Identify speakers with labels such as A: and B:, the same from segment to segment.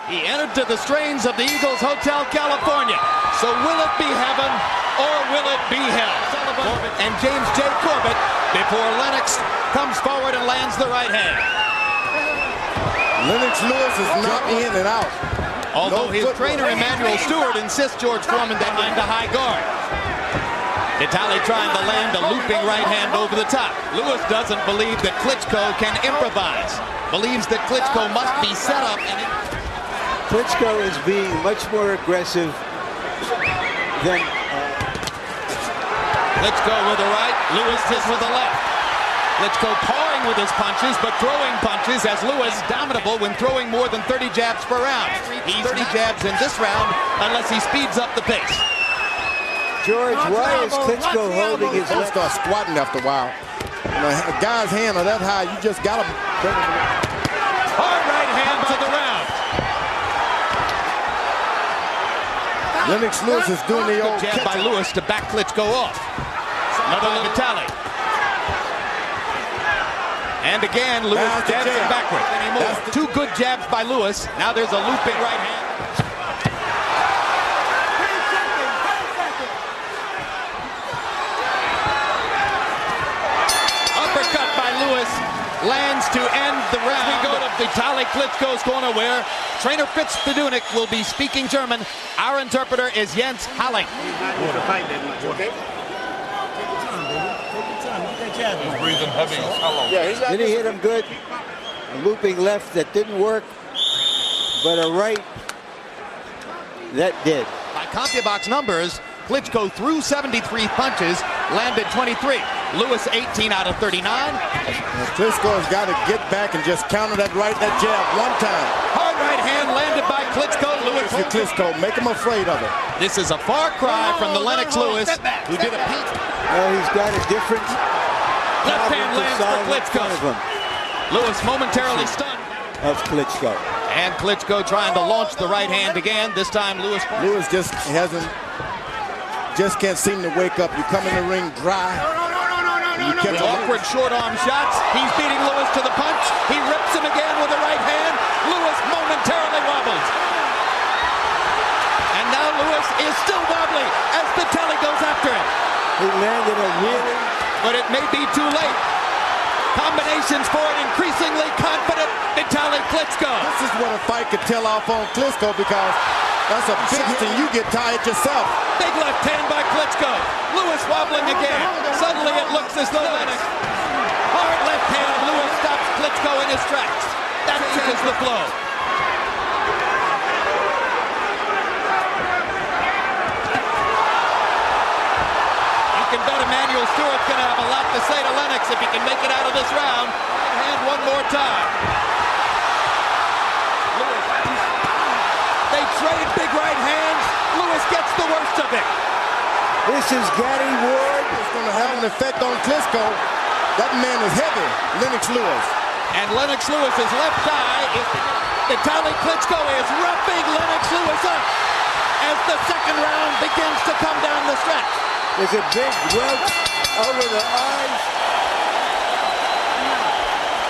A: He entered to the strains of the Eagles Hotel California. So will it be heaven or will it be hell? And James J. Corbett before Lennox comes forward and lands the right hand.
B: Lennox Lewis is not in and out.
A: Although his trainer Emmanuel Stewart insists George Foreman behind the high guard. Vitali trying to land a looping right hand over the top. Lewis doesn't believe that Klitschko can improvise. Believes that Klitschko must be set up. And
C: Klitschko is being much more aggressive than
A: Klitschko with the right, Lewis is with the left. Klitschko pawing with his punches, but throwing punches as Lewis dominable when throwing more than 30 jabs per round. He's 30 jabs in this round unless he speeds up the pace.
C: George, why is Klitschko holding his left?
B: Start squatting after a while. You know, a guy's hand are that high, you just got to bring him.
A: Hard right hand to the round.
B: Lennox Lewis is doing the old
A: jab by Lewis to back Klitschko off. Another Vitali. And again, Lewis dancing backwards anymore. Two good jabs by Lewis. Now there's a looping right hand. Uppercut by Lewis lands to end the round. We go to Vitali Klitschko's corner where trainer Fitz Fedunik will be speaking German. Our interpreter is Jens Halling.
D: He's breathing heavy.
C: Then he hit him good. A looping left that didn't work, but a right that did.
A: By CompuBox numbers, Klitschko threw 73 punches, landed 23. Lewis 18 out of 39.
B: Klitschko's got to get back and just counter that jab one time.
A: Hard right hand landed by Klitschko. Lewis
B: Klitschko, make him afraid of it.
A: This is a far cry from the Lennox Lewis, who did a peak.
C: Well, he's got a different
A: left hand lands for Klitschko. Lewis momentarily stunned.
C: Of Klitschko.
A: And Klitschko trying to launch the right hand again. This time Lewis
B: just can't seem to wake up. You come in the ring dry.
A: With awkward short arm shots. He's beating Lewis to the punch. He rips him again with the right hand. Lewis momentarily wobbles. And now Lewis is still wobbly as Vitali goes after him.
C: He landed a really...
A: But it may be too late. Combinations for an increasingly confident Vitali Klitschko.
B: This is what a fight could tell off on Klitschko because that's a big thing. You get tired yourself.
A: Big left hand by Klitschko. Lewis wobbling again. Suddenly it looks as though Lennox. Hard left hand. Lewis stops Klitschko in his tracks. That is the flow. You can bet Emmanuel Stewart's going to have a lot to say to Lennox if he can make it out of this round. And one more time. They trade big right hands. Lewis gets the worst of it.
C: This is Gary Ward.
B: It's going to have an effect on Klitschko. That man is heavy, Lennox Lewis.
A: And Lennox Lewis's left thigh is... Vitali Klitschko is roughing Lennox Lewis up as the second round begins to come down the stretch.
C: There's a big welt over the eyes.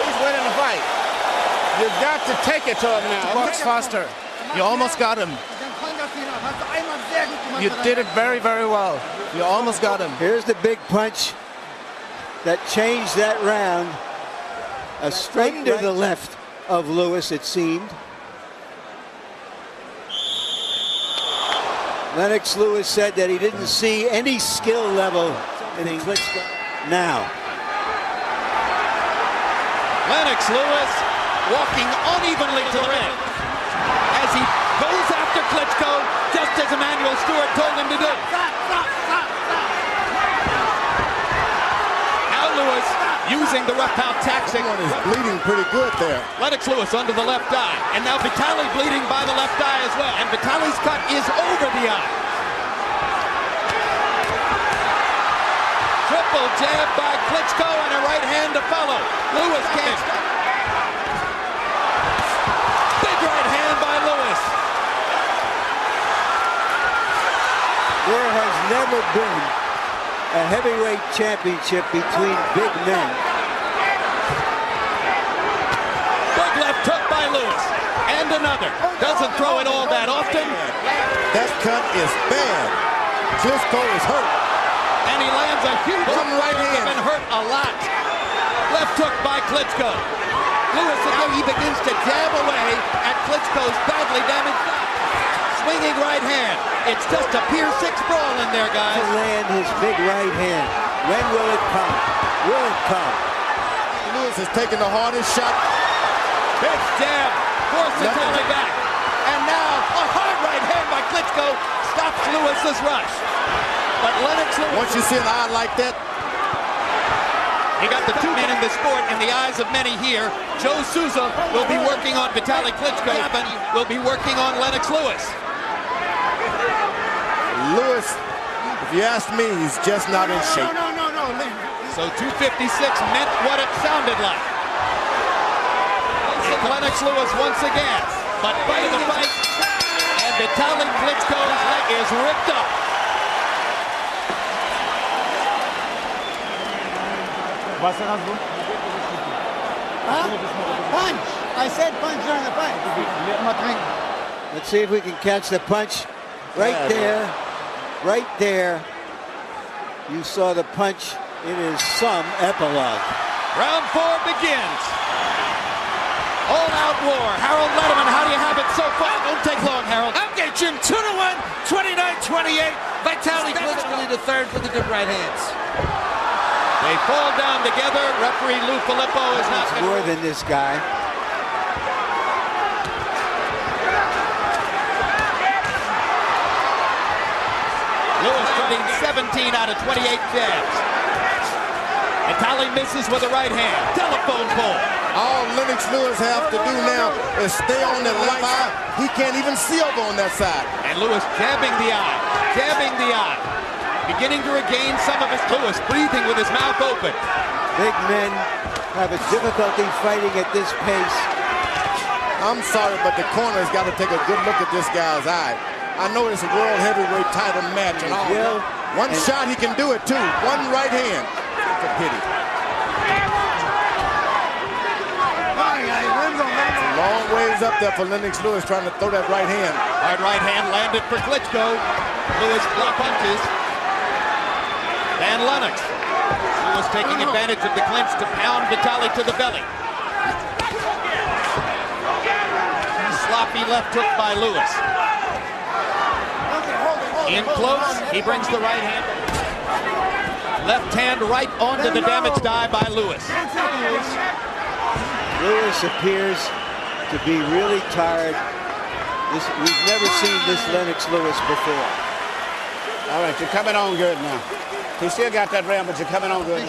E: He's winning the fight. You've got to take it to him now.
F: Much faster. You almost got him. You did it very, very well. You almost got him.
C: Here's the big punch that changed that round. A straight to the left of Lewis, it seemed. Lennox Lewis said that he didn't see any skill level in Klitschko now.
A: Lennox Lewis walking unevenly to the ring as he goes after Klitschko, just as Emmanuel Stewart told him to do. Now Lewis using the rough out tactic.
B: One is bleeding pretty good there.
A: Lennox Lewis under the left eye. And now Vitali bleeding by the left eye as well. And Vitali's cut is over the eye. Triple jab by Klitschko and a right hand to follow. Lewis can't stop. Big right hand by Lewis.
C: There has never been a heavyweight championship between big men.
A: Big left hook by Lewis. And another. Doesn't throw it all that often.
B: That cut is bad. Klitscko is hurt.
A: And he lands a huge
B: right hand.
A: Been hurt a lot. Left hook by Klitscko. Lewis, now he begins to jab away at Klitschko's badly damaged thigh. Swinging right hand. It's just a Pier 6 brawl in there, guys.
C: To land his big right hand. When will it come? Will it come?
B: Lewis has taken the hardest shot.
A: Big jab. Force Vitali back. And now a hard right hand by Klitschko stops Lewis's rush. But Lennox Lewis...
B: Once you see an eye like that...
A: He got the two men in the sport in the eyes of many here. Joe Souza will be working on Vitali Klitschko, but will be working on Lennox Lewis.
B: Lewis, if you ask me, he's just not in shape.
E: No.
A: So 256 meant what it sounded like. Lennox Lewis once again, but fight of the fight, and Vitali Klitschko's leg is ripped up.
E: Punch! I said punch during the fight.
C: Let's see if we can catch the punch. Right there. Right there. You saw the punch. It is some epilogue.
A: Round 4 begins. All-out war. Harold Letterman, how do you have it so far? Don't take long, Harold.
G: Okay, Jim, 2-1, 29-28. Vitali Klitschko the third for the good right hands.
A: They fall down together. Referee Lou Filippo is not
C: It's more than this guy.
A: Lewis shooting 17 out of 28 jabs. Vitali misses with a right hand. Telephone pole.
B: All Lennox Lewis have to do now is stay on that left eye. He can't even see over on that side.
A: And Lewis jabbing the eye. Jabbing the eye. Beginning to regain some of his... Lewis breathing with his mouth open.
C: Big men have a difficulty fighting at this pace.
B: I'm sorry, but the corner's got to take a good look at this guy's eye. I know it's a world heavyweight title match and all. One shot, he can do it too. One right hand. It's a pity. It's a long ways up there for Lennox Lewis trying to throw that right hand.
A: Hard right hand landed for Klitschko. Lewis block punches. And Lennox. Lewis taking advantage of the clinch to pound Vitali to the belly. Sloppy left hook by Lewis. In close, he brings the right hand. Left hand right onto the damaged eye by Lewis.
C: Lewis appears to be really tired. We've never seen this Lennox Lewis before.
E: All right, you're coming on good now. He still got that ram, but you're coming on good.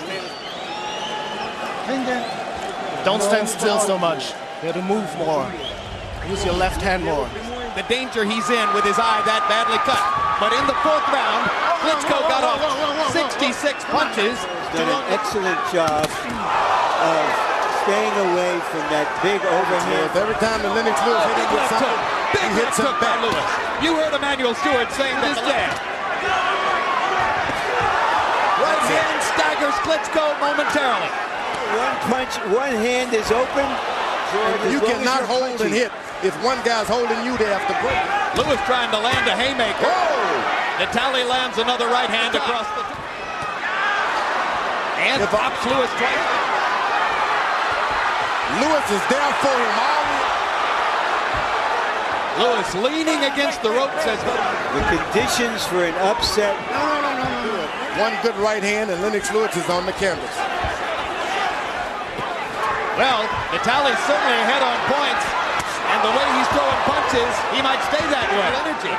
F: Don't stand still so much. You have to move more. Use your left hand more.
A: The danger he's in with his eye that badly cut. But in the 4th round, Klitschko got off 66 punches.
C: Done an excellent job of staying away from that big overhand.
B: Every time the Lennox Lewis hit him with something, he hits him back.
A: Lewis. You heard Emmanuel Stewart saying this jab. Right hand staggers Klitschko momentarily.
C: One punch, one hand is open.
B: You cannot hold and hit. If one guy's holding you, they have to break.
A: Lewis trying to land a haymaker. Vitali lands another right hand across the... And pops Lewis twice.
B: Lewis is there for him all.
A: Lewis leaning against the ropes as
C: the conditions for an upset.
B: One good right hand and Lennox Lewis is on the canvas.
A: Well, Vitali's certainly ahead on points. And the way he's throwing punches, he might stay that way. Energy.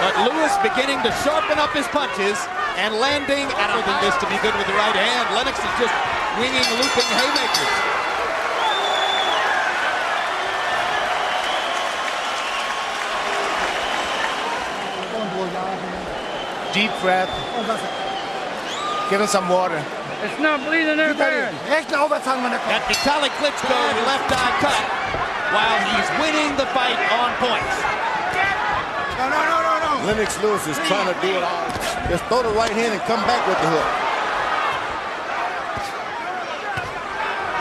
A: But Lewis beginning to sharpen up his punches and landing, other than this to be good with the right hand. Lennox is just winging, looping haymakers.
F: Deep breath. Give him some water.
E: It's not bleeding there, man.
A: Got Vitali Klitschko left eye cut while he's winning the fight on points.
E: No.
B: Lennox Lewis is trying to do it all. Just throw the right hand and come back with the hook.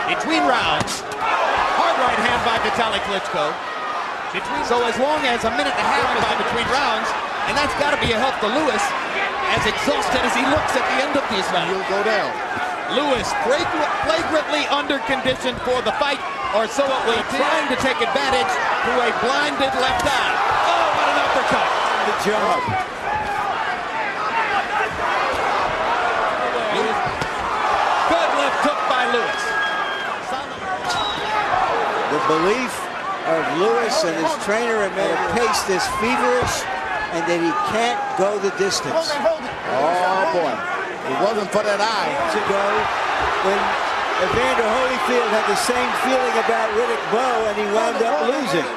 A: Between rounds, hard right hand by Vitali Klitschko. So as long as a minute and a half is in between rounds, and that's got to be a help to Liwis, as exhausted as he looks at the end of these rounds.
B: He'll go down.
A: Liwis flagrantly underconditioned for the fight, or so it will, trying to take advantage to a blinded left eye. Oh, what an uppercut.
C: Good job.
A: Good left hook by Liwis.
C: The belief of Liwis and his trainer at a pace that's feverish and that he can't go the distance.
B: Oh, boy. It wasn't for that eye.
C: Ago, when Evander Holyfield had the same feeling about Riddick Bowe and he wound up losing.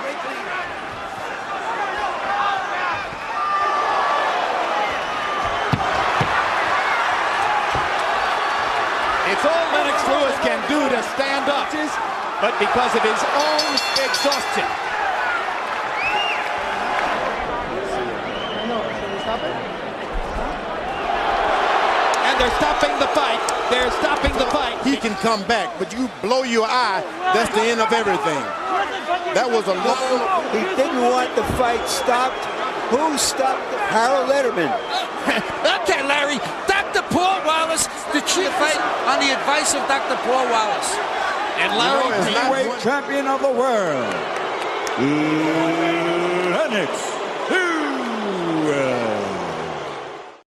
A: It's all Lennox Lewis can do to stand up, but because of his own exhaustion. And they're stopping the fight. They're stopping the fight.
B: He can come back, but you blow your eye, that's the end of everything. That was a long...
C: He didn't want the fight stopped. Who stopped Harold Letterman?
G: Okay, Larry. Dr. Paul Wallace, the chief fight on the advice of Dr. Paul Wallace.
A: And Larry,
H: heavyweight champion of the world, Lennox